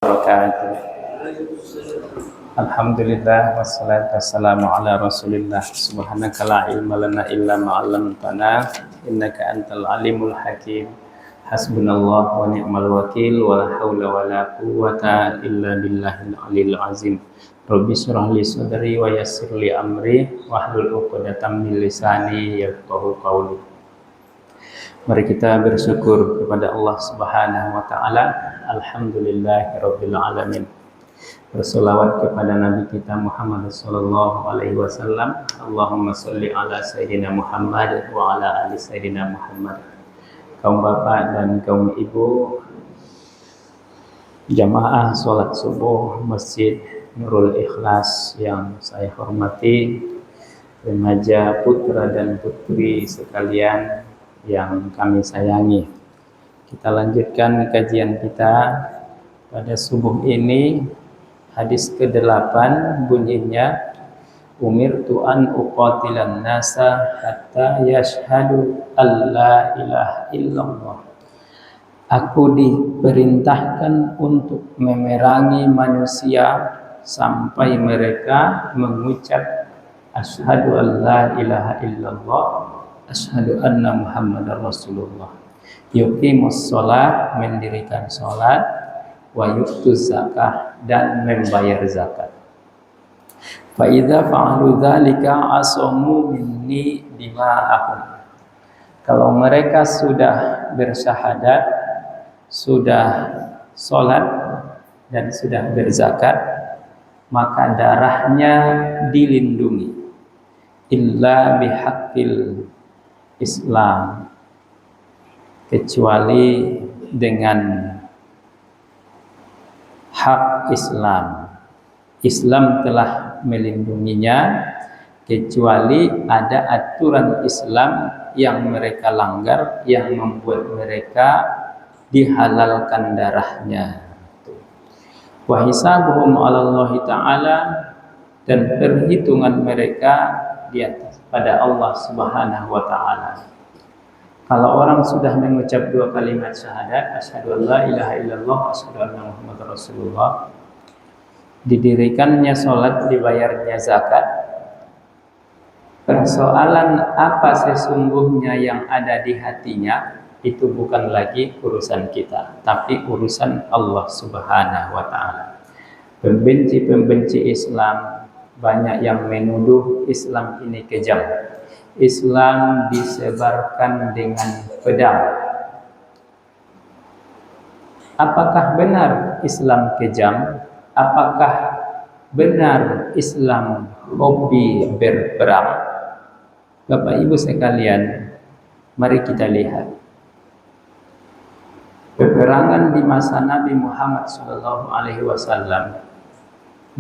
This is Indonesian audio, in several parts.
Wabarakatuh. Alhamdulillah wassalatu wassalamu ala Rasulillah. Subhanaka la ilma lana illa ma 'allamtana innaka antal alimul hakim. Hasbunallah wa ni'mal wakil wa la haula wa la quwwata illa billahil aliyil azim. Rabbi shrah li sadri wa yassir li amri wahlul 'uqdatam min lisani yafqahu qawli. Mari kita bersyukur kepada Allah Subhanahu wa taala. Alhamdulillahirabbil alamin. Berselawat kepada Nabi kita Muhammad sallallahu alaihi wasallam. Allahumma shalli ala sayyidina Muhammad wa ala ali sayyidina Muhammad. Kaum bapak dan kaum ibu, jamaah salat subuh Masjid Nurul Ikhlas yang saya hormati, remaja putra dan putri sekalian yang kami sayangi. Kita lanjutkan kajian kita pada subuh ini. Hadis ke-8 bunyinya, umirtu an uqatilan nasa hatta yashhadu alla ilaha illallah. Aku diperintahkan untuk memerangi manusia sampai mereka mengucap asyhadu alla ilaha illallah, asyhadu anna muhammadar rasulullah. Yuqimus sholat, mendirikan sholat, wa yu'tuz zakah, dan membayar zakat. Fa idza fa'alu dzalika asamu minni dima'ahum. Kalau mereka sudah bersyahadat, sudah sholat, dan sudah berzakat, maka darahnya dilindungi illa bihaqqil Islam, kecuali dengan hak Islam. Islam telah melindunginya, kecuali ada aturan Islam yang mereka langgar, yang membuat mereka dihalalkan darahnya. Wa hisabuhum 'alallahi ta'ala, dan perhitungan mereka di atas pada Allah Subhanahu wa taala. Kalau orang sudah mengucap dua kalimat syahadat, asyhadu an la ilaha illallah, asyhadu anna muhammadar rasulullah, didirikannya sholat, dibayarnya zakat, persoalan apa sesungguhnya yang ada di hatinya itu bukan lagi urusan kita, tapi urusan Allah Subhanahu wa taala. Pembenci-pembenci Islam banyak yang menuduh Islam ini kejam. Islam disebarkan dengan pedang. Apakah benar Islam kejam? Apakah benar Islam hobi berperang? Bapak Ibu sekalian, mari kita lihat. Peperangan di masa Nabi Muhammad SAW,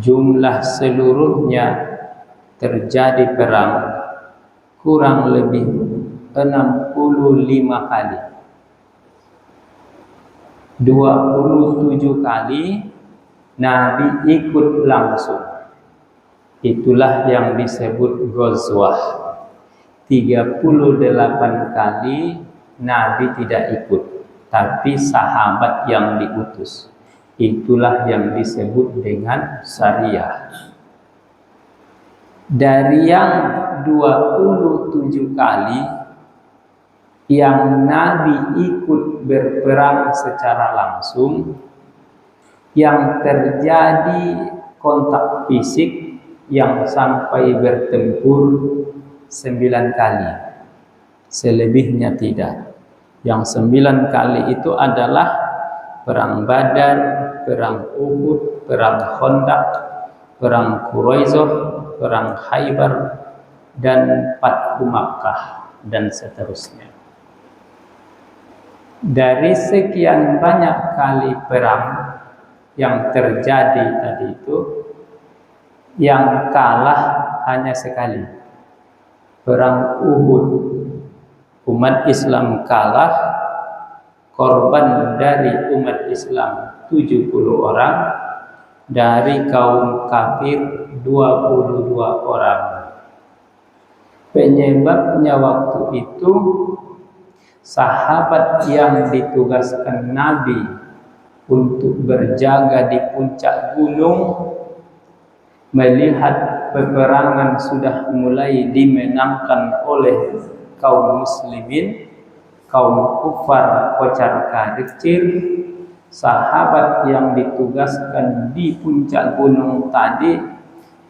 jumlah seluruhnya terjadi perang kurang lebih 65 kali. 27 kali Nabi ikut langsung. Itulah yang disebut ghazwah. 38 kali Nabi tidak ikut, tapi sahabat yang diutus. Itulah yang disebut dengan syariah. Dari yang 27 kali yang Nabi ikut berperang secara langsung, yang terjadi kontak fisik yang sampai bertempur 9 kali. Selebihnya tidak. Yang 9 kali itu adalah perang Badar, perang Uhud, perang Khandaq, perang Quraisyah, perang Khaybar, dan Fathu Makkah, dan seterusnya. Dari sekian banyak kali perang yang terjadi tadi itu, yang kalah hanya sekali. Perang Uhud, umat Islam kalah, korban dari umat Islam 70 orang, dari kaum kafir 22 orang. Penyebabnya waktu itu sahabat yang ditugaskan Nabi untuk berjaga di puncak gunung, melihat peperangan sudah mulai dimenangkan oleh kaum muslimin, kaum kufar kocar kacir. Sahabat yang ditugaskan di puncak gunung tadi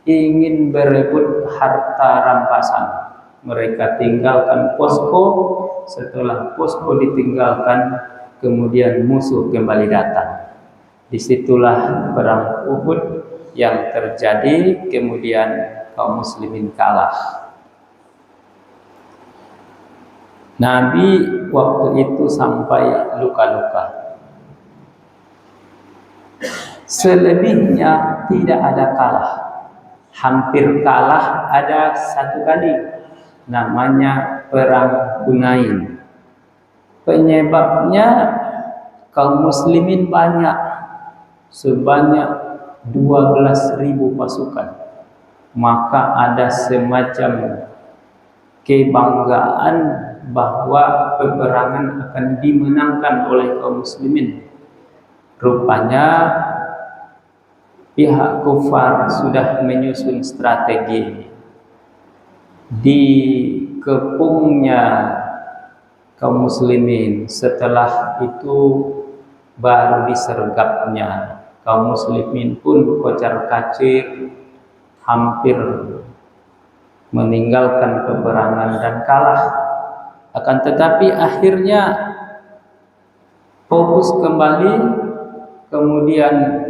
ingin berebut harta rampasan. Mereka tinggalkan posko. Setelah posko ditinggalkan, kemudian musuh kembali datang. Disitulah perang Uhud yang terjadi, kemudian kaum muslimin kalah. Nabi waktu itu sampai luka-luka. Selebihnya tidak ada kalah. Hampir kalah ada satu kali, namanya perang Hunain. Penyebabnya kaum muslimin banyak, sebanyak 12.000 pasukan. Maka ada semacam kebanggaan bahwa peperangan akan dimenangkan oleh kaum muslimin. Rupanya pihak kufar sudah menyusun strategi. Dikepungnya kaum muslimin, setelah itu baru disergapnya. Kaum muslimin pun kocar kacir, hampir meninggalkan peperangan dan kalah. Akan tetapi akhirnya fokus kembali, kemudian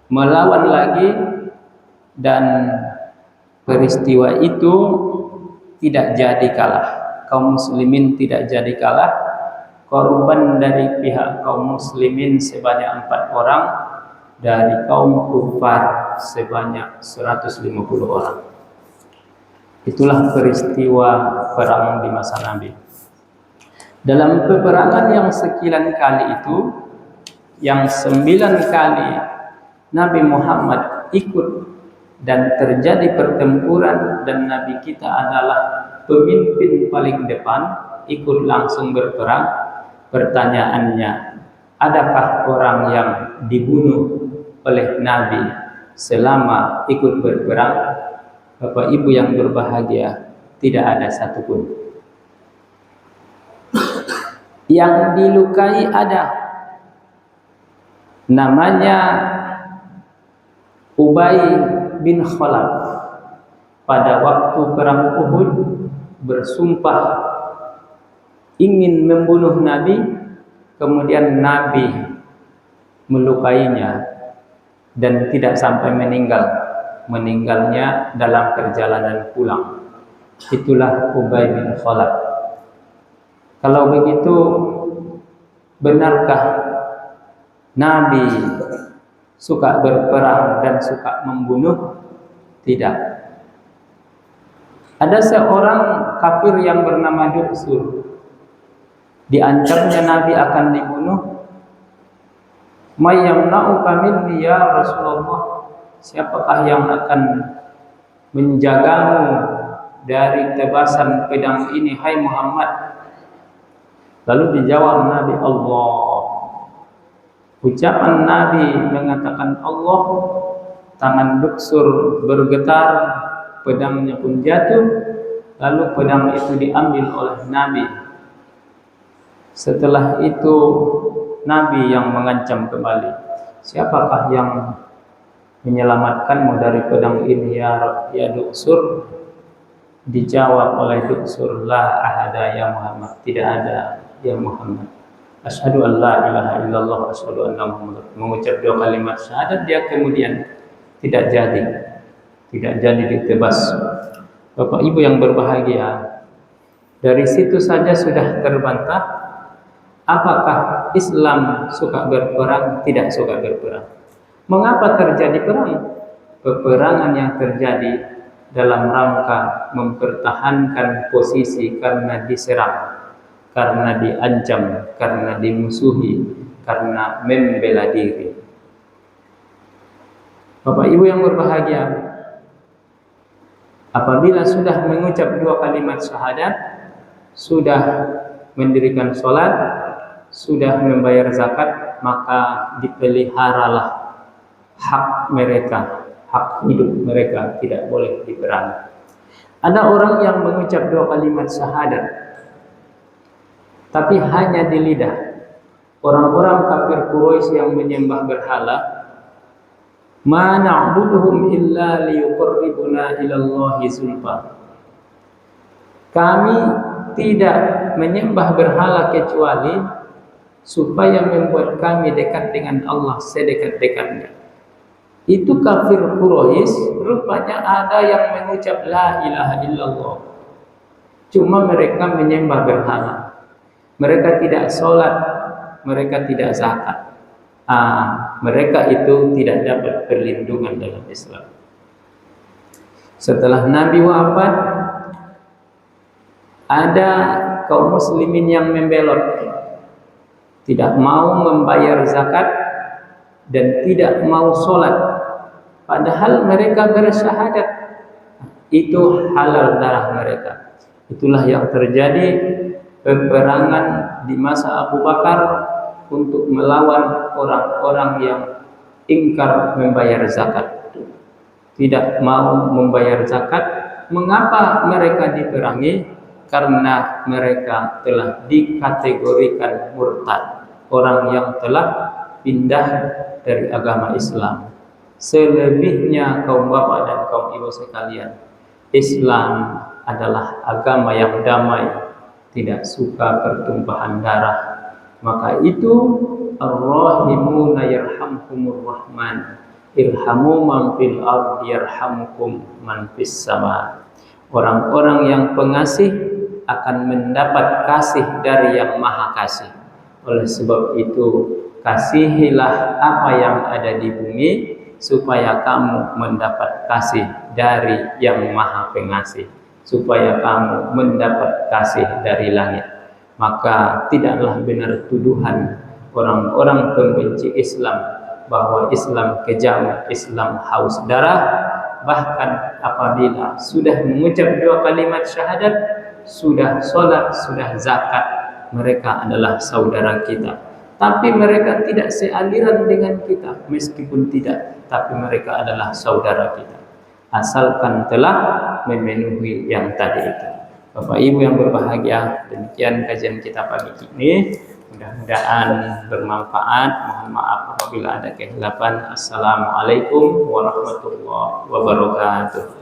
melawan lagi, dan peristiwa itu tidak jadi kalah. Kaum muslimin tidak jadi kalah. Korban dari pihak kaum muslimin sebanyak 4 orang, dari kaum kufar sebanyak 150 orang. Itulah peristiwa perang di masa Nabi. Dalam peperangan yang sekian kali itu, yang 9 kali Nabi Muhammad ikut dan terjadi pertempuran, dan Nabi kita adalah pemimpin paling depan, ikut langsung berperang. Pertanyaannya, adakah orang yang dibunuh oleh Nabi selama ikut berperang? Bapak Ibu yang berbahagia, tidak ada satupun. Yang dilukai ada, namanya Ubay bin Khalaf. Pada waktu perang Uhud bersumpah ingin membunuh Nabi, kemudian Nabi melukainya dan tidak sampai meninggal. Meninggalnya dalam perjalanan pulang. Itulah Ubay bin Khalaf. Kalau begitu, benarkah Nabi suka berperang dan suka membunuh? Tidak. Ada seorang kafir yang bernama Duksur. Diancamnya Nabi akan dibunuh. Mayyamna'uka minni ya Rasulullah. Siapakah yang akan menjagamu dari tebasan pedang ini, hai Muhammad? Lalu dijawab Nabi, Allah. Ucapan Nabi mengatakan Allah, tangan Duksur bergetar, pedangnya pun jatuh, lalu pedang itu diambil oleh Nabi. Setelah itu Nabi yang mengancam kembali, siapakah yang menyelamatkanmu dari pedang ini ya Duksur? Dijawab oleh Duksur, la ahada ya Muhammad, tidak ada ya Muhammad. Asyhadu an la ilaha illallah, asyhadu anna Muhammad. Mengucap 2 kalimat syahadat, dia kemudian tidak jadi ditebas. Bapak Ibu yang berbahagia, dari situ saja sudah terbantah apakah Islam suka berperang, tidak suka berperang. Mengapa terjadi perang? Peperangan yang terjadi dalam rangka mempertahankan posisi karena diserang, karena diancam, karena dimusuhi, karena membela diri. Bapak Ibu yang berbahagia, apabila sudah mengucap 2 kalimat syahadat, sudah mendirikan sholat, sudah membayar zakat, maka dipeliharalah hak mereka, hak hidup mereka tidak boleh diperangi. Ada orang yang mengucap 2 kalimat syahadat, tapi hanya di lidah. Orang-orang kafir Quraisy yang menyembah berhala, ma na'buduhum illa liyuqarribuna ilallahi zulfa. Kami tidak menyembah berhala kecuali supaya membuat kami dekat dengan Allah sedekat-dekatnya. Itu kafir Quraisy, rupanya ada yang mengucap la ilaha illallah. Cuma mereka menyembah berhala. Mereka tidak sholat, mereka tidak zakat. Mereka itu tidak dapat perlindungan dalam Islam. Setelah Nabi wafat, ada kaum muslimin yang membelot, tidak mau membayar zakat dan tidak mau sholat, padahal mereka bersyahadat itu halal darah mereka. Itulah yang terjadi peperangan di masa Abu Bakar untuk melawan orang-orang yang ingkar membayar zakat, tidak mau membayar zakat. Mengapa mereka diperangi? Karena mereka telah dikategorikan murtad, orang yang telah pindah dari agama Islam. Selebihnya kaum bapak dan kaum ibu sekalian, Islam adalah agama yang damai, tidak suka pertumpahan darah. Maka itu ar-rahimuna yarhamkumur rahman, irhamu man fil ardi yarhamkum man fis sama. Orang-orang yang pengasih akan mendapat kasih dari yang maha kasih. Oleh sebab itu, kasihilah apa yang ada di bumi, supaya kamu mendapat kasih dari yang maha pengasih, supaya kamu mendapat kasih dari langit. Maka tidaklah benar tuduhan orang-orang pembenci Islam bahwa Islam kejam, Islam haus darah. Bahkan apabila sudah mengucap 2 kalimat syahadat, sudah sholat, sudah zakat, mereka adalah saudara kita. Tapi mereka tidak sealiran dengan kita, meskipun tidak, tapi mereka adalah saudara kita, asalkan telah memenuhi yang tadi itu. Bapak Ibu yang berbahagia, demikian kajian kita pagi ini. Mudah-mudahan bermanfaat. Mohon maaf apabila ada kehilafan. Assalamualaikum warahmatullahi wabarakatuh.